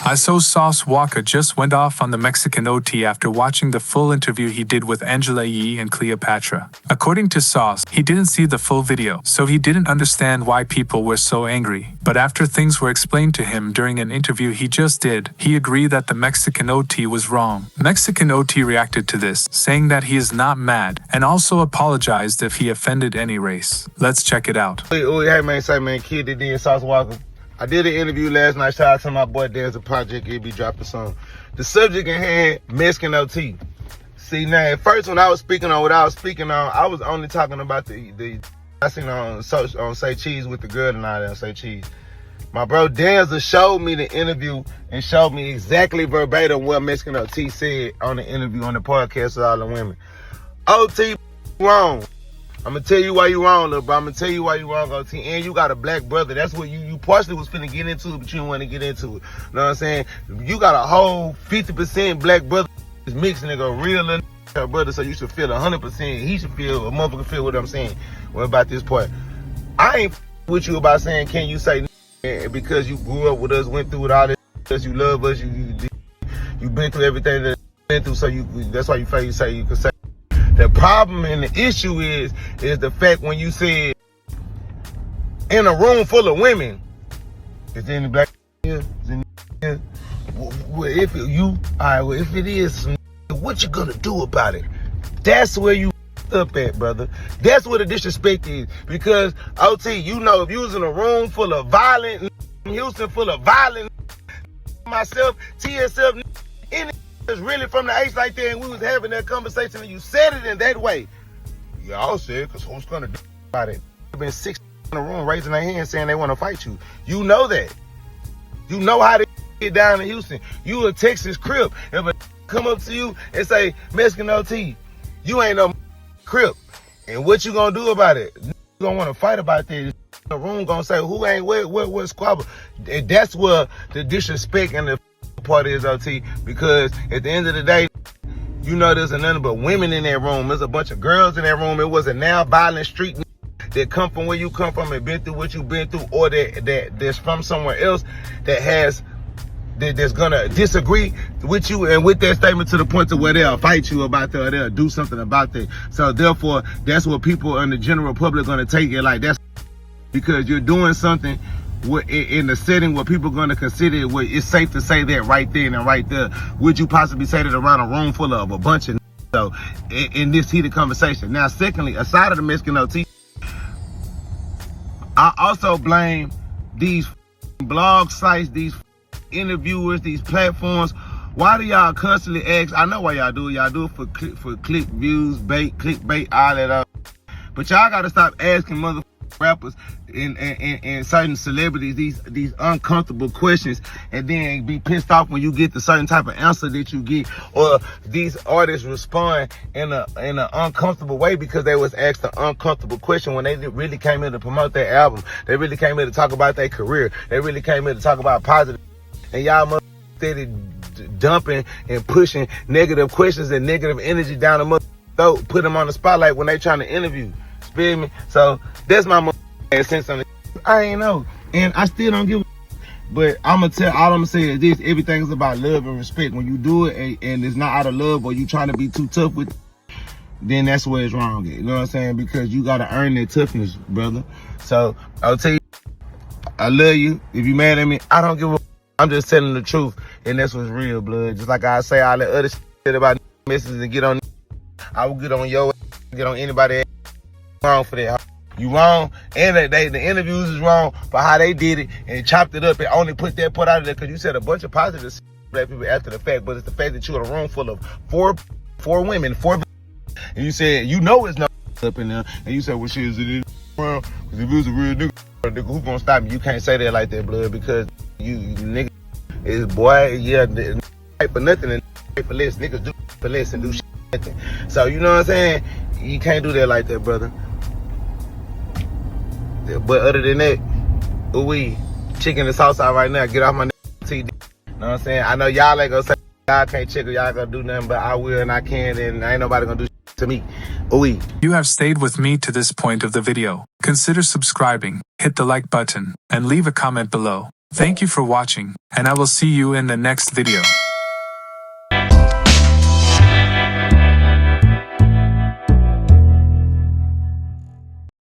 I saw Sauce Walka just went off on the Mexican OT after watching the full interview he did with Angela Yee and Cleopatra. According to Sauce, he didn't see the full video, so he didn't understand why people were so angry. But after things were explained to him during an interview he just did, he agreed that the Mexican OT was wrong. Mexican OT reacted to this, saying that he is not mad, and also apologized if he offended any race. Let's check it out. Hey man, say man, kid that did Sauce Walka. I did an interview last night. Shout out to my boy Dan's a project. He'll be dropping some. The subject in hand, Mexican OT. See now, at first when I was speaking on what I was speaking on, I was only talking about the I seen on Say Cheese with the girl and all that Say Cheese. My bro Danza showed me the interview and showed me exactly verbatim what Mexican OT said on the interview on the podcast with all the women. OT wrong. I'm going to tell you why you wrong, little bro. I'm going to tell you why you wrong, OT. And you got a black brother. That's what you partially was finna get into it, but you didn't want to get into it. You know what I'm saying? You got a whole 50% black brother. This mixed nigga, real little brother, so you should feel 100%. He should feel, a motherfucker feel what I'm saying. What about this part? I ain't with you about saying, can you say because you grew up with us, went through it all this, because you love us, you been through everything that been through, so that's why you feel you say you can say. The problem and the issue is the fact when you said in a room full of women, is there any black here? Is there any here? Well, if it is, what you gonna do about it? That's where you up at, brother. That's where the disrespect is. Because OT, you know, if you was in a room full of violent, Houston full of violent, myself, TSF, any was really from the H like that, and we was having that conversation, and you said it in that way. Y'all said, because who's gonna do about it? There been 6 in the room raising their hands saying they want to fight you. You know that. You know how to get down in Houston. You a Texas Crip. If a come up to you and say, Mexican OT, you ain't no Crip. And what you gonna do about it? You gonna want to fight about that. The room gonna say, who ain't what squabble? And that's where the disrespect and the part is, OT, because at the end of the day, you know there's nothing but women in that room. There's a bunch of girls in that room. It was a now violent street that come from where you come from and been through what you've been through, or that's from somewhere else that's gonna disagree with you and with that statement to the point to where they'll fight you about that or they'll do something about that. So therefore, that's what people in the general public gonna take it like. That's because you're doing something in the setting where people are going to consider it, where it's safe to say that right then and right there. Would you possibly say that around a room full of a bunch of so in this heated conversation? Now, secondly, aside of the Mexican OT, I also blame these blog sites, these interviewers, these platforms. Why do y'all constantly ask? I know why y'all do it. Y'all do it for click views, clickbait, all that. But y'all got to stop asking motherfuckers, rappers and certain celebrities these uncomfortable questions and then be pissed off when you get the certain type of answer that you get, or these artists respond in an uncomfortable way because they was asked an uncomfortable question when they really came in to promote their album. They really came in to talk about their career. They really came in to talk about positive, and y'all must steady dumping and pushing negative questions and negative energy down the mother throat, put them on the spotlight when they trying to interview. Feel me? So that's my sense on it. I ain't know, and I still don't give a. But all I'm gonna say is this: everything is about love and respect. When you do it and it's not out of love, or you trying to be too tough with, then that's where it's wrong. You know what I'm saying? Because you gotta earn that toughness, brother. So I'll tell you, I love you. If you mad at me, I don't give a. I'm just telling the truth, and that's what's real, blood. Just like I say all that other shit about messages and get on. I will get on your, get on anybody else. Wrong for that. You wrong, and the interviews is wrong for how they did it and chopped it up and only put that part out of there because you said a bunch of positive black people after the fact, but it's the fact that you're in a room full of four women, and you said you know it's no up in there, and you said, well, shit, is it wrong? Because if it was a real nigga, who's gonna stop me? You can't say that like that, blood, because you nigga is boy, yeah, fight for nothing and fight for less. Niggas do for less and do shit nothing. So you know what I'm saying? You can't do that like that, brother. But other than that, we chicken and sauce out right now. Get off my TD. You know what I'm saying? I know y'all ain't gonna say y'all can't check or y'all gonna do nothing, but I will and I can, and ain't nobody gonna do shit to me. You have stayed with me to this point of the video. Consider subscribing, hit the like button, and leave a comment below. Thank you for watching, and I will see you in the next video.